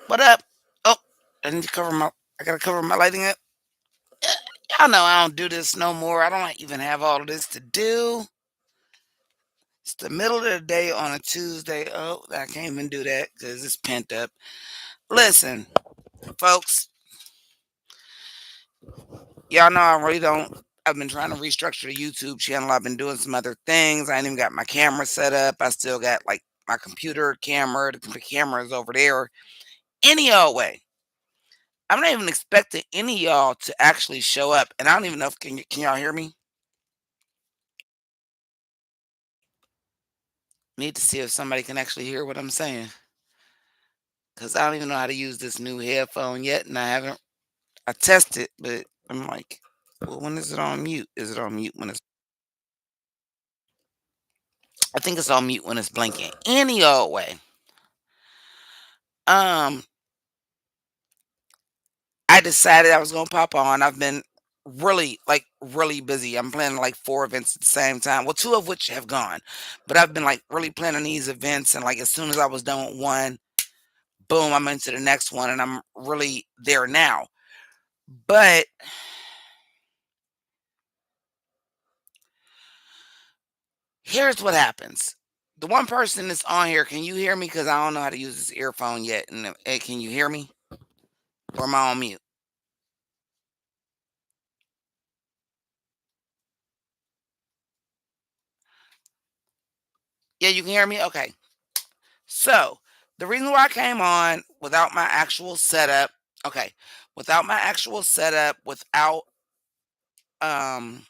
What up? Oh, I need to cover my. I gotta cover my lighting up. Y'all know I don't do this no more. I don't even have all of this to do. It's the middle of the day on a Tuesday. Oh, I can't even do that because it's pent up. Listen, folks, y'all know I really don't. I've been trying to restructure the YouTube channel. I've been doing some other things. I ain't even got my camera set up. I still got like my computer camera. The camera is over there. Any old way. I'm not even expecting any of y'all to actually show up, and I don't even know if can y'all hear me? Need to see if somebody can actually hear what I'm saying, cause I don't even know how to use this new headphone yet, and I tested, but I'm like, well, when is it on mute? Is it on mute when it's? I think it's on mute when it's blinking. Any old way. Um, I decided I was gonna pop on. I've been really busy. I'm planning like 4 events at the same time. Well, two of which have gone, but I've been like really planning these events, and like as soon as I was done with one, boom, I'm into the next one, and I'm really there now. But here's what happens. The one person that's on here, can you hear me? Because I don't know how to use this earphone yet. And can you hear me? Or am I on mute? Yeah, you can hear me? Okay. So the reason why I came on without my actual setup, okay, without my actual setup, without um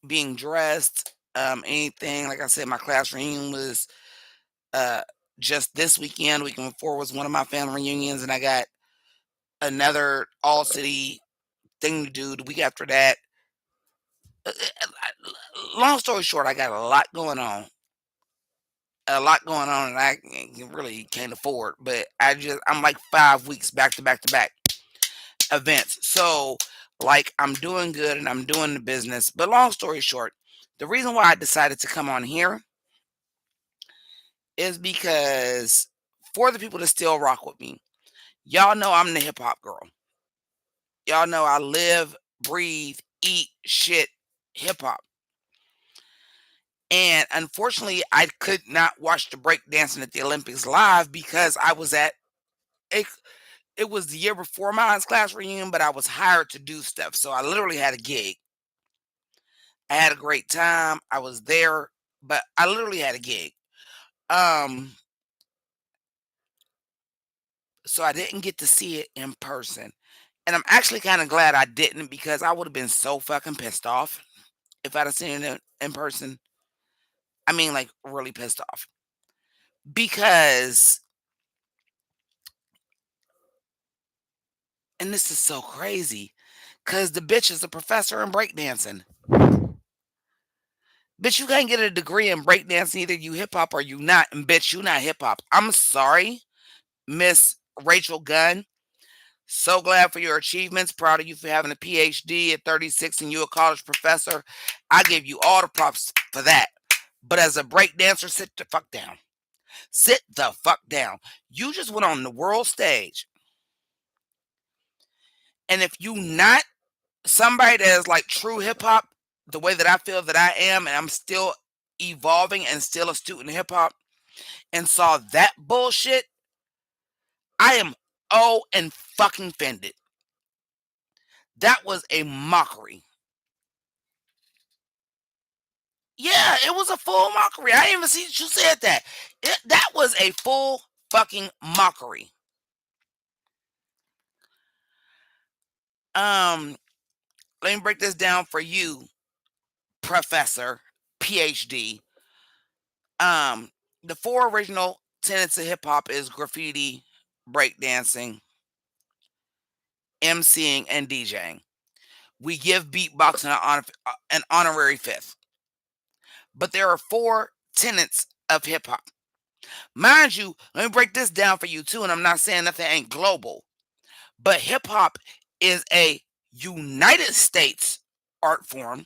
being dressed, anything, like I said, my class reunion was uh just this weekend. Weekend before was one of my family reunions, and I got another all city thing to do the week after that. Long story short, I got a lot going on, and I really can't afford. But I'm like 5 weeks back to back to back events, so like I'm doing good and I'm doing the business. But long story short, the reason why I decided to come on here is because for the people that still rock with me, y'all know I'm the hip hop girl. Y'all know I live, breathe, eat shit hip hop. And unfortunately, I could not watch the breakdancing at the Olympics live because I was at it. It was the year before my class reunion, but I was hired to do stuff. So I literally had a gig. I had a great time. I was there, but I literally had a gig. Um, so I didn't get to see it in person. And I'm actually kind of glad I didn't because I would have been so fucking pissed off if I'd have seen it in person. I mean, like really pissed off. Because, and this is so crazy, because the bitch is a professor in breakdancing. Bitch, you can't get a degree in breakdancing. Either you hip hop or you not. And bitch, you not hip hop. I'm sorry, Miss Rachel Gunn. So glad for your achievements. Proud of you for having a PhD at 36 and you a college professor. I give you all the props for that. But as a breakdancer, sit the fuck down. Sit the fuck down. You just went on the world stage. And if you not somebody that is like true hip hop, the way that I feel that I am, and I'm still evolving and still a student of hip hop, and saw that bullshit, I am and fucking offended. That was a mockery. Yeah, it was a full mockery. I didn't even see that you said that. That was a full fucking mockery. Um, Let me break this down for you, Professor, PhD. Um, the four original tenets of hip hop is graffiti, breakdancing, MCing, and DJing. We give beatboxing an honorary fifth. But there are four tenets of hip hop. Mind you, let me break this down for you too, and I'm not saying nothing ain't global, but hip hop is a United States art form,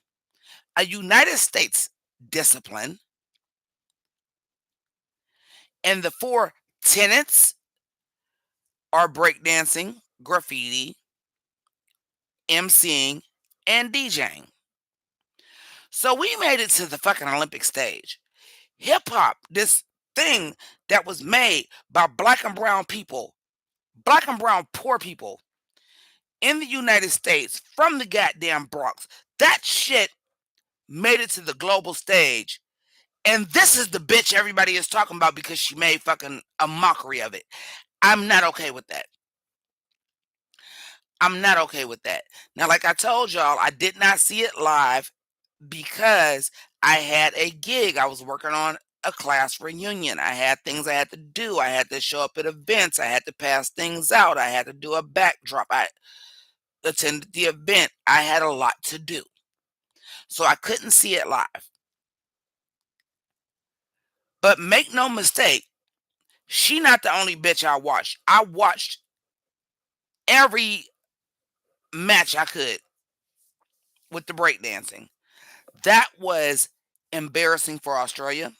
a United States discipline, And the four tenets are breakdancing, graffiti, MCing, and DJing. So we made it to the fucking Olympic stage. Hip hop, this thing that was made by black and brown people, black and brown poor people in the United States from the goddamn Bronx, that shit made it to the global stage. And this is the bitch everybody is talking about because she made fucking a mockery of it. I'm not okay with that. I'm not okay with that. Now, like I told y'all, I did not see it live because I had a gig. I was working on a class reunion. I had things I had to do. I had to show up at events. I had to pass things out. I had to do a backdrop. I attended the event. I had a lot to do. So I couldn't see it live. But make no mistake, she not the only bitch I watched. I watched every match I could with the breakdancing. That was embarrassing for Australia.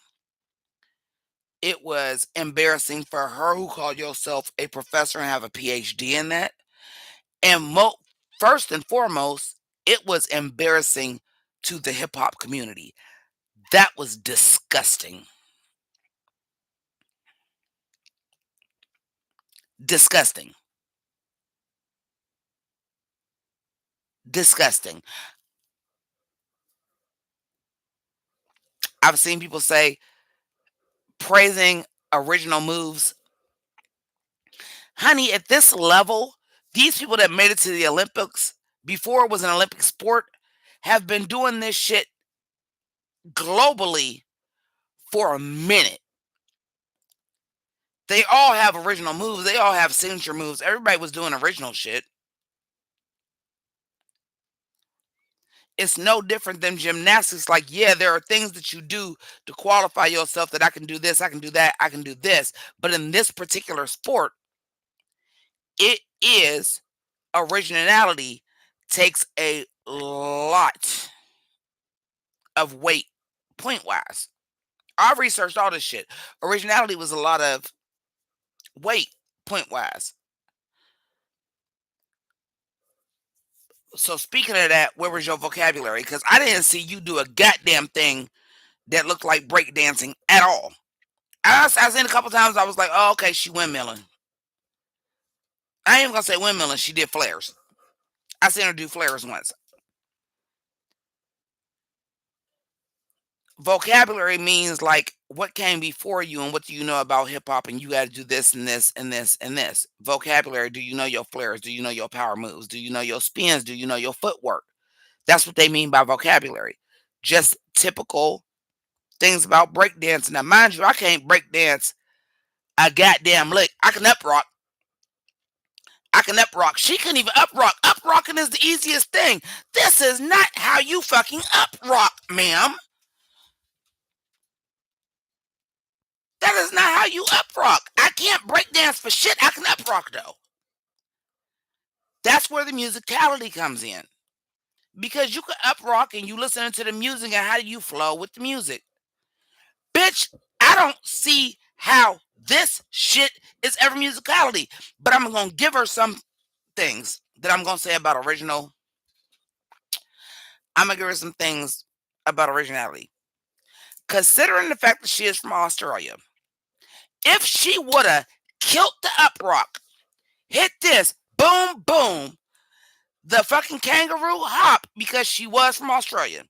It was embarrassing for her who called yourself a professor and have a PhD in that. And first and foremost, it was embarrassing to the hip hop community. That was disgusting. Disgusting. Disgusting. I've seen people say praising original moves. Honey, at this level, these people that made it to the Olympics before it was an Olympic sport have been doing this shit globally for a minute. They all have original moves. They all have signature moves. Everybody was doing original shit. It's no different than gymnastics. Like, yeah, there are things that you do to qualify yourself that I can do this, I can do that, I can do this. But in this particular sport, it is originality takes a lot of weight point wise. I researched all this shit. Originality was a lot of weight point wise. So speaking of that, where was your vocabulary? Because I didn't see you do a goddamn thing that looked like breakdancing at all. I seen a couple times. I was like, oh, okay, she windmilling. I ain't even gonna say windmilling. She did flares. I seen her do flares once. Vocabulary means like what came before you and what do you know about hip hop, and you got to do this and this and this and this. Vocabulary. Do you know your flares? Do you know your power moves? Do you know your spins? Do you know your footwork? That's what they mean by vocabulary. Just typical things about breakdancing. Now, mind you, I can't breakdance a goddamn lick. I can up rock. I can up rock. She couldn't even up rock. Up rocking is the easiest thing. This is not how you fucking up rock, ma'am. That is not how you up rock. I can't breakdance for shit. I can up rock though. That's where the musicality comes in. Because you can up rock and you listening to the music and how do you flow with the music. Bitch, I don't see how this shit is ever musicality. But I'm gonna give her some things that I'm gonna say about original. I'm gonna give her some things about originality. Considering the fact that she is from Australia, if she would have killed the up rock, hit this, boom, boom, the fucking kangaroo hop because she was from Australia.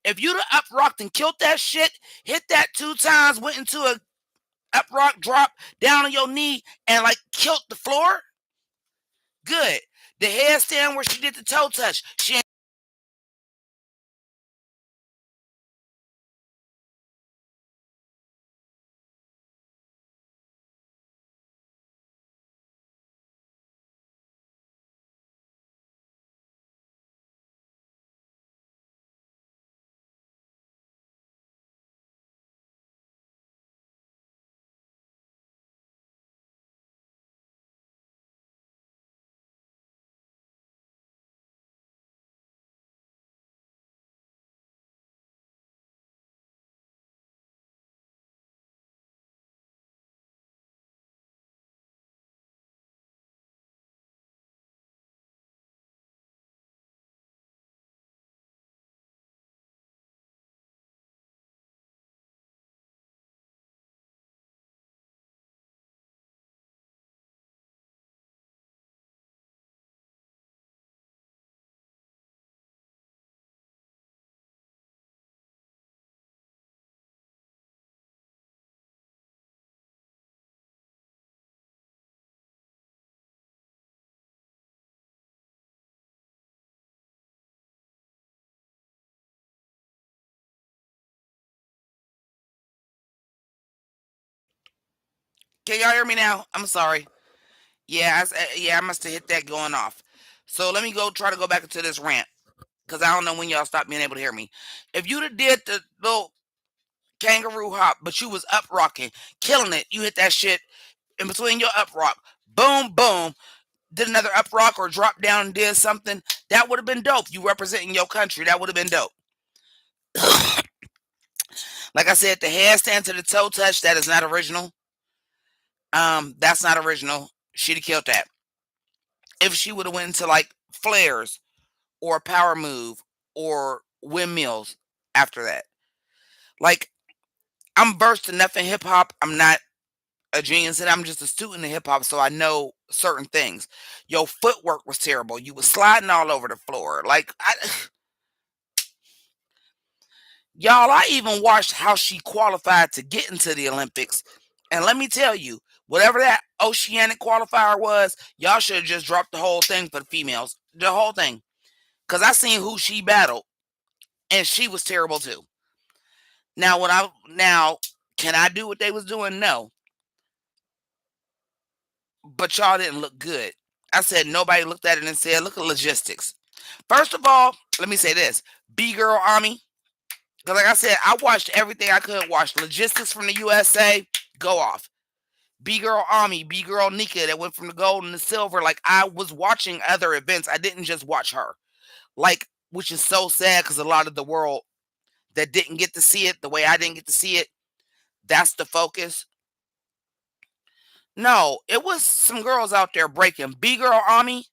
If you'd have up rocked and killed that shit, hit that 2 times, went into a up rock drop down on your knee and like killed the floor, good. The headstand where she did the toe touch, she Can y'all hear me now? I'm sorry. Yeah, yeah, I must have hit that going off. So let me go try to go back into this rant because I don't know when y'all stop being able to hear me. If you'd have did the little kangaroo hop, but you was up rocking, killing it, you hit that shit in between your up rock, boom, boom, did another up rock or drop down and did something, that would have been dope. You representing your country, that would have been dope. Like I said, the handstand to the toe touch, that is not original. That's not original. She'd have killed that. If she would have went into like flares or a power move or windmills after that. Like, I'm versed enough in hip hop. I'm not a genius and I'm just a student in hip hop, so I know certain things. Your footwork was terrible. You was sliding all over the floor. Like, y'all, I even watched how she qualified to get into the Olympics. And let me tell you, whatever that oceanic qualifier was, y'all should have just dropped the whole thing for the females. The whole thing. Because I seen who she battled, and she was terrible too. Now, can I do what they was doing? No. But y'all didn't look good. I said nobody looked at it and said, look at logistics. First of all, let me say this. B-Girl Army. Because like I said, I watched everything I could watch. Logistics from the USA, go off. B-Girl Army, B-Girl Nika that went from the gold and the silver. Like, I was watching other events. I didn't just watch her. Like, which is so sad because a lot of the world that didn't get to see it the way I didn't get to see it, that's the focus. No, it was some girls out there breaking. B-Girl Army,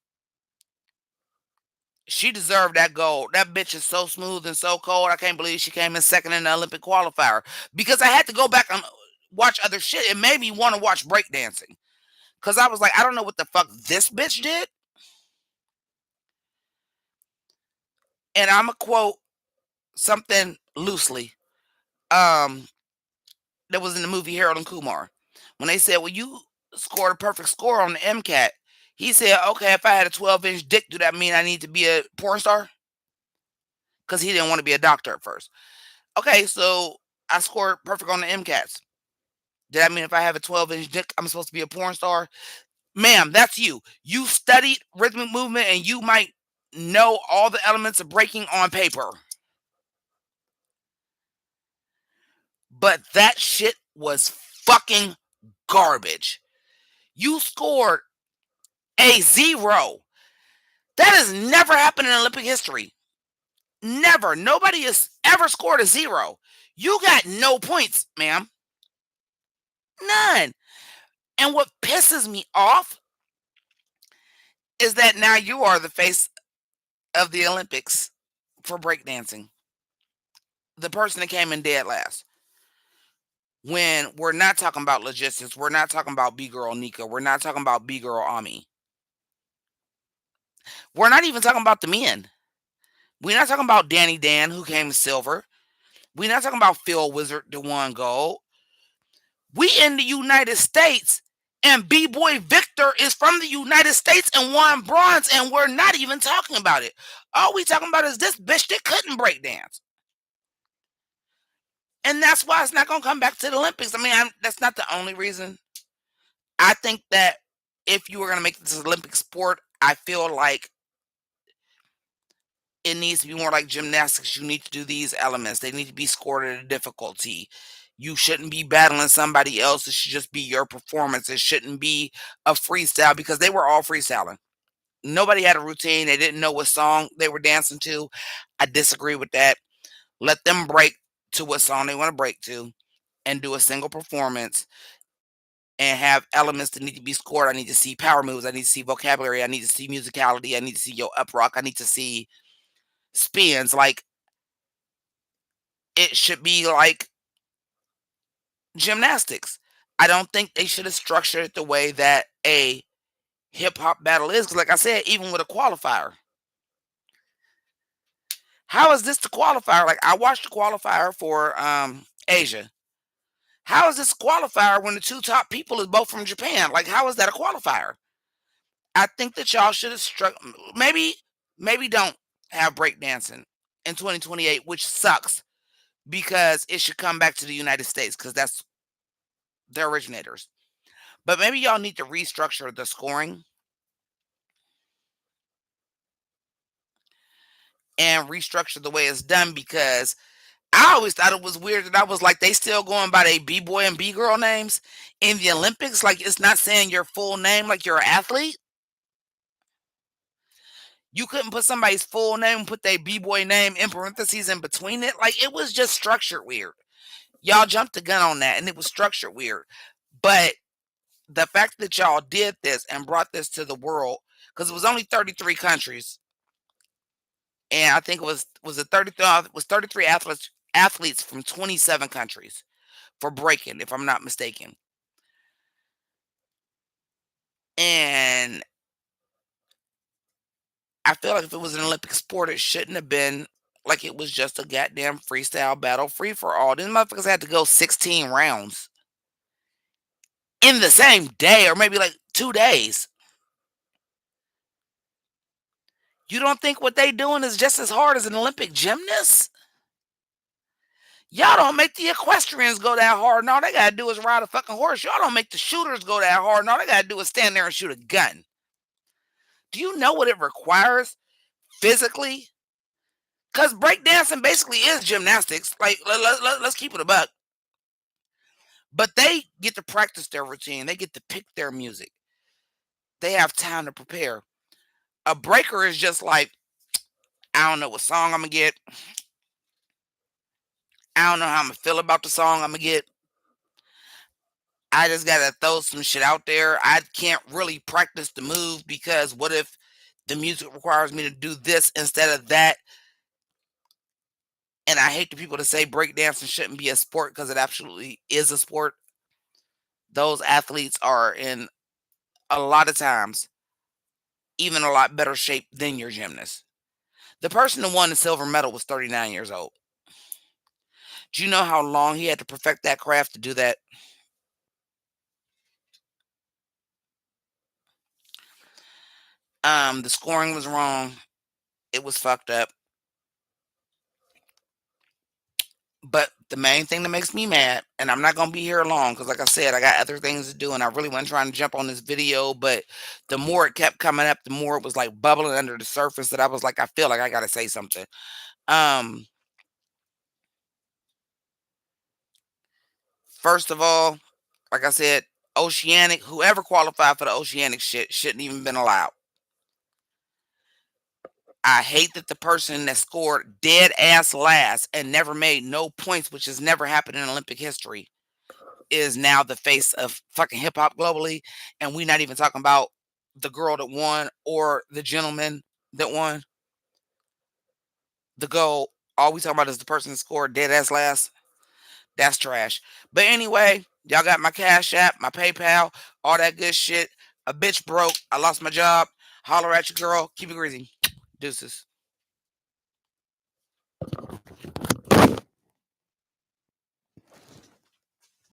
she deserved that gold. That bitch is so smooth and so cold. I can't believe she came in second in the Olympic qualifier. Because I had to go back and watch other shit. It made me want to watch breakdancing. Because I was like, I don't know what the fuck this bitch did. And I'm going to quote something loosely. That was in the movie Harold and Kumar. When they said, well, you scored a perfect score on the MCAT. He said, okay, if I had a 12-inch dick, do that mean I need to be a porn star? Because he didn't want to be a doctor at first. Okay, so I scored perfect on the MCATs. Did that mean if I have a 12-inch dick, I'm supposed to be a porn star? Ma'am, that's you. You studied rhythmic movement and you might know all the elements of breaking on paper. But that shit was fucking garbage. You scored a 0. That has never happened in Olympic history. Never. Nobody has ever scored a 0. You got no points, ma'am. None. And what pisses me off is that now you are the face of the Olympics for breakdancing. The person that came in dead last. When we're not talking about logistics, we're not talking about B-Girl Nika, we're not talking about B-Girl Ami. We're not even talking about the men. We're not talking about Danny Dan, who came silver. We're not talking about Phil Wizard, the won gold. We in the United States, and B-Boy Victor is from the United States and won bronze, and we're not even talking about it. All we talking about is this bitch that couldn't break dance. And that's why it's not going to come back to the Olympics. I mean, that's not the only reason. I think that if you were going to make this Olympic sport, I feel like it needs to be more like gymnastics. You need to do these elements. They need to be scored at a difficulty. You shouldn't be battling somebody else. It should just be your performance. It shouldn't be a freestyle because they were all freestyling. Nobody had a routine. They didn't know what song they were dancing to. I disagree with that. Let them break to what song they want to break to and do a single performance and have elements that need to be scored. I need to see power moves. I need to see vocabulary. I need to see musicality. I need to see your up rock. I need to see spins. Like, it should be like gymnastics. I don't think they should have structured it the way that a hip hop battle is. Because, like I said, even with a qualifier, how is this the qualifier? Like, I watched the qualifier for Asia. How is this a qualifier when the two top people is both from Japan? Like, how is that a qualifier? I think that y'all should have struck. Maybe don't have breakdancing in 2028, which sucks because it should come back to the United States because that's the originators. But maybe y'all need to restructure the scoring and restructure the way it's done, because I always thought it was weird that I was like, they still going by their B-boy and B-girl names in the Olympics. Like, it's not saying your full name like you're an athlete. You couldn't put somebody's full name and put their B-boy name in parentheses in between it. Like, it was just structured weird. Y'all jumped the gun on that, and it was structured weird. But the fact that y'all did this and brought this to the world, because it was only 33 countries, and I think was it 33, it was 33 athletes from 27 countries for breaking, if I'm not mistaken. And I feel like if it was an Olympic sport, it shouldn't have been like it was just a goddamn freestyle battle free for all. These motherfuckers had to go 16 rounds in the same day, or maybe like 2 days. You don't think what they doing is just as hard as an Olympic gymnast? Y'all don't make the equestrians go that hard, and all they gotta do is ride a fucking horse. Y'all don't make the shooters go that hard, and all they gotta do is stand there and shoot a gun. Do you know what it requires physically? Because breakdancing basically is gymnastics. Like, let's keep it a buck. But they get to practice their routine. They get to pick their music. They have time to prepare. A breaker is just like, I don't know what song I'm gonna get. I don't know how I'm gonna feel about the song I'm gonna get. I just gotta throw some shit out there. I can't really practice the move, because what if the music requires me to do this instead of that? And I hate the people to say breakdancing shouldn't be a sport, because it absolutely is a sport. Those athletes are in a lot of times even a lot better shape than your gymnast. The person who won the silver medal was 39 years old. Do you know how long he had to perfect that craft to do that? The scoring was wrong. It was fucked up. But the main thing that makes me mad, and I'm not gonna be here long because, like I said, I got other things to do, and I really wasn't trying to jump on this video. But the more it kept coming up, the more it was like bubbling under the surface, that I was like, I feel like I gotta say something. Um, First of all, like I said, Oceanic, whoever qualified for the Oceanic shit shouldn't even been allowed. I hate that the person that scored dead ass last and never made no points, which has never happened in Olympic history, is now the face of fucking hip hop globally. And we not even talking about the girl that won or the gentleman that won. The goal, all we talking about is the person that scored dead ass last. That's trash. But anyway, y'all got my Cash App, my PayPal, all that good shit. A bitch broke. I lost my job. Holler at your girl. Keep it greasy. Deuces.